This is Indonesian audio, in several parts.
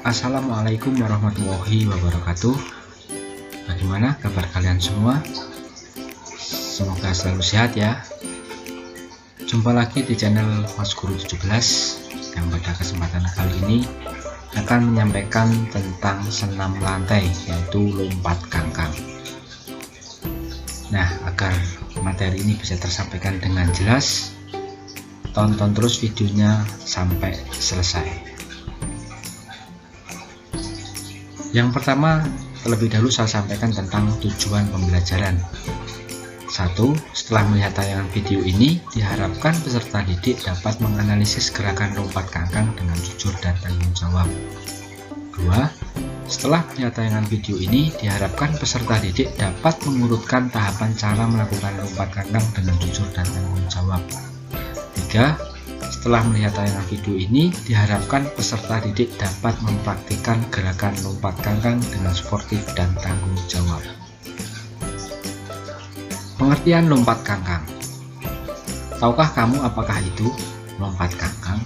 Assalamualaikum warahmatullahi wabarakatuh. Bagaimana kabar kalian semua? Semoga selalu sehat ya. Jumpa lagi di channel Mas Guru 17 yang pada kesempatan kali ini akan menyampaikan tentang senam lantai, yaitu lompat kangkang. Nah, agar materi ini bisa tersampaikan dengan jelas, tonton terus videonya sampai selesai. Yang pertama, terlebih dahulu saya sampaikan tentang tujuan pembelajaran. 1. Setelah melihat tayangan video ini, diharapkan peserta didik dapat menganalisis gerakan lompat kangkang dengan jujur dan tanggung jawab. 2. Setelah melihat tayangan video ini, diharapkan peserta didik dapat mengurutkan tahapan cara melakukan lompat kangkang dengan jujur dan tanggung jawab. 3. Setelah melihat tayangan video ini, diharapkan peserta didik dapat mempraktikkan gerakan lompat kangkang dengan sportif dan tanggung jawab. Pengertian lompat kangkang. Tahukah kamu apakah itu lompat kangkang?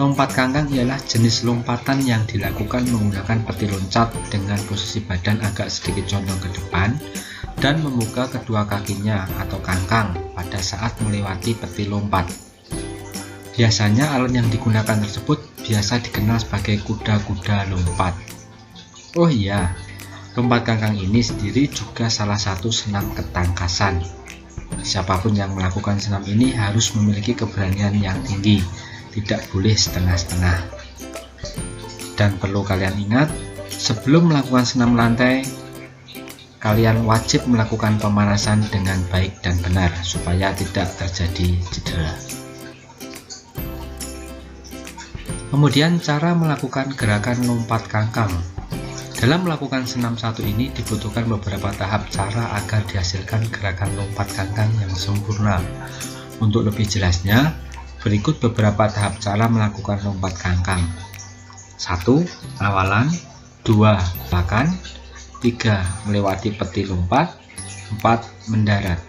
Lompat kangkang ialah jenis lompatan yang dilakukan menggunakan peti loncat dengan posisi badan agak sedikit condong ke depan dan membuka kedua kakinya atau kangkang pada saat melewati peti lompat. Biasanya alat yang digunakan tersebut biasa dikenal sebagai kuda-kuda lompat. Oh iya, lompat kangkang ini sendiri juga salah satu senam ketangkasan. Siapapun yang melakukan senam ini harus memiliki keberanian yang tinggi, tidak boleh setengah-setengah. Dan perlu kalian ingat, sebelum melakukan senam lantai, kalian wajib melakukan pemanasan dengan baik dan benar supaya tidak terjadi cedera. Kemudian cara melakukan gerakan lompat kangkang. Dalam melakukan senam satu ini dibutuhkan beberapa tahap cara agar dihasilkan gerakan lompat kangkang yang sempurna. Untuk lebih jelasnya, berikut beberapa tahap cara melakukan lompat kangkang. 1. Awalan. 2. Belakang. 3. Melewati peti lompat. 4. Mendarat.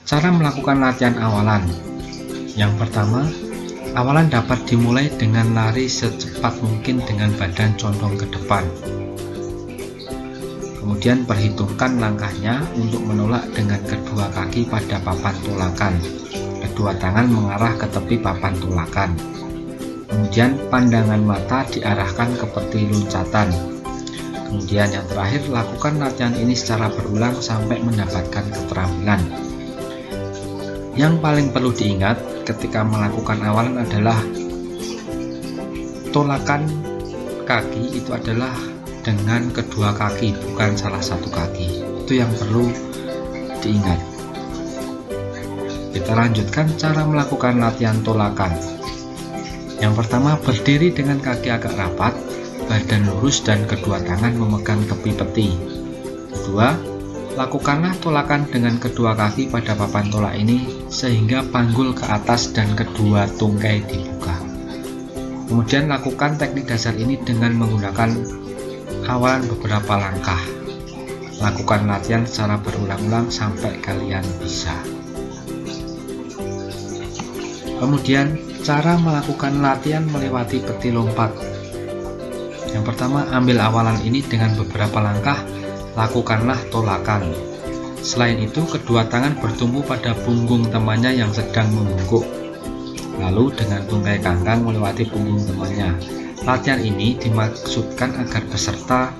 Cara melakukan latihan awalan. Yang pertama, awalan dapat dimulai dengan lari secepat mungkin dengan badan condong ke depan. Kemudian perhitungkan langkahnya untuk menolak dengan kedua kaki pada papan tolakan. Kedua tangan mengarah ke tepi papan tolakan. Kemudian pandangan mata diarahkan ke peti loncatan. Kemudian yang terakhir, lakukan latihan ini secara berulang sampai mendapatkan keterampilan. Yang paling perlu diingat ketika melakukan awalan adalah tolakan kaki itu adalah dengan kedua kaki, bukan salah satu kaki. Itu yang perlu diingat. Kita lanjutkan cara melakukan latihan tolakan. Yang pertama, berdiri dengan kaki agak rapat, badan lurus dan kedua tangan memegang tepi peti. Kedua, lakukanlah tolakan dengan kedua kaki pada papan tolak ini sehingga panggul ke atas dan kedua tungkai dibuka. Kemudian lakukan teknik dasar ini dengan menggunakan awalan beberapa langkah. Lakukan latihan secara berulang-ulang sampai kalian bisa. Kemudian cara melakukan latihan melewati peti lompat. Yang pertama, ambil awalan ini dengan beberapa langkah. Lakukanlah tolakan. Selain itu, kedua tangan bertumpu pada punggung temannya yang sedang membungkuk. Lalu dengan tungkai kangkang melewati punggung temannya. Latihan ini dimaksudkan agar peserta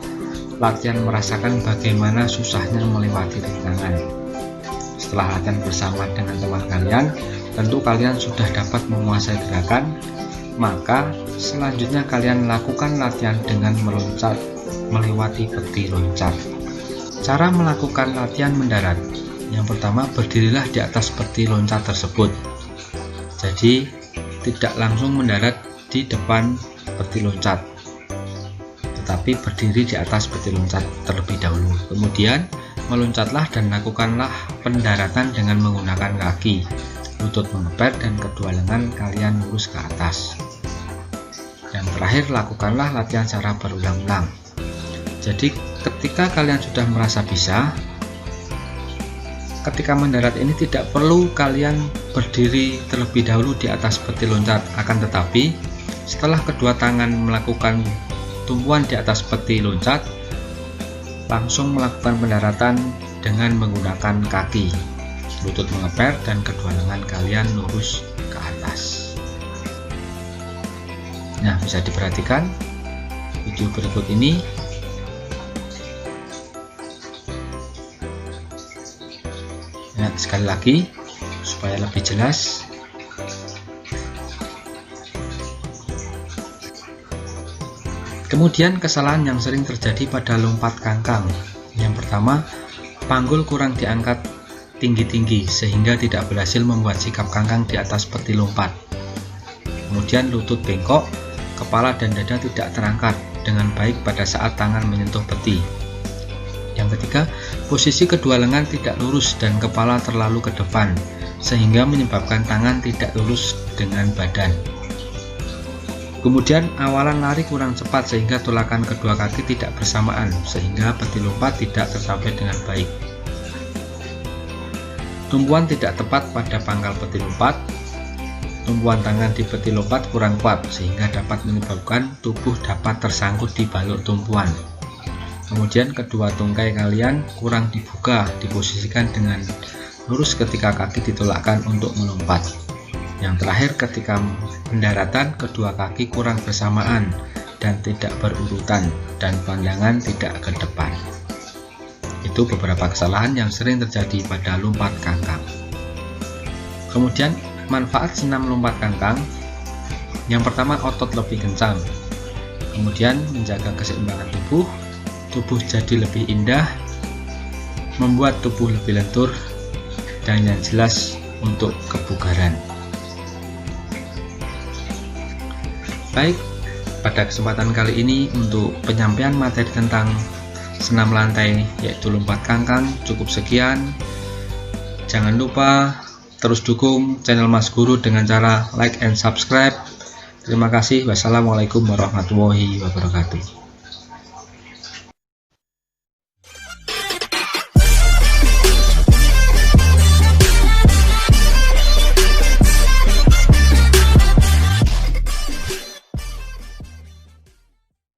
latihan merasakan bagaimana susahnya melewati rintangan. Setelah latihan bersama dengan teman kalian, tentu kalian sudah dapat menguasai gerakan. Maka selanjutnya kalian lakukan latihan dengan meloncat melewati peti loncat. Cara melakukan latihan mendarat. Yang pertama, berdirilah di atas peti loncat tersebut. Jadi tidak langsung mendarat di depan peti loncat, tetapi berdiri di atas peti loncat terlebih dahulu. Kemudian meloncatlah dan lakukanlah pendaratan dengan menggunakan kaki, lutut mengeper dan kedua lengan kalian lurus ke atas. Dan terakhir, lakukanlah latihan secara berulang-ulang. Jadi ketika kalian sudah merasa bisa, ketika mendarat ini tidak perlu kalian berdiri terlebih dahulu di atas peti loncat, akan tetapi Setelah kedua tangan melakukan tumpuan di atas peti loncat, langsung melakukan pendaratan dengan menggunakan kaki. Lutut mengeper dan kedua lengan kalian lurus ke atas. Nah, bisa diperhatikan video berikut ini. Lihat sekali lagi supaya lebih jelas. Kemudian kesalahan yang sering terjadi pada lompat kangkang. Yang pertama, panggul kurang diangkat tinggi-tinggi sehingga tidak berhasil membuat sikap kangkang di atas peti lompat. Kemudian lutut bengkok, kepala dan dada tidak terangkat dengan baik pada saat tangan menyentuh peti. Yang ketiga, posisi kedua lengan tidak lurus dan kepala terlalu ke depan sehingga menyebabkan tangan tidak lurus dengan badan. Kemudian awalan lari kurang cepat sehingga tolakan kedua kaki tidak bersamaan sehingga peti lompat tidak tercapai dengan baik. Tumpuan tidak tepat pada pangkal peti lompat. Tumpuan tangan di peti lompat kurang kuat sehingga dapat menyebabkan tubuh dapat tersangkut di balok tumpuan. Kemudian kedua tungkai kalian kurang dibuka, diposisikan dengan lurus ketika kaki ditolakkan untuk melompat. Yang terakhir, ketika pendaratan kedua kaki kurang bersamaan dan tidak berurutan dan pandangan tidak ke depan. Itu beberapa kesalahan yang sering terjadi pada lompat kangkang. Kemudian manfaat senam lompat kangkang. Yang pertama, otot lebih kencang. Kemudian menjaga keseimbangan tubuh jadi lebih indah, membuat tubuh lebih lentur, dan yang jelas untuk kebugaran. Baik, pada kesempatan kali ini untuk penyampaian materi tentang senam lantai yaitu lompat kangkang cukup sekian. Jangan lupa terus dukung channel Mas Guru dengan cara like and subscribe. Terima kasih. Wassalamualaikum warahmatullahi wabarakatuh.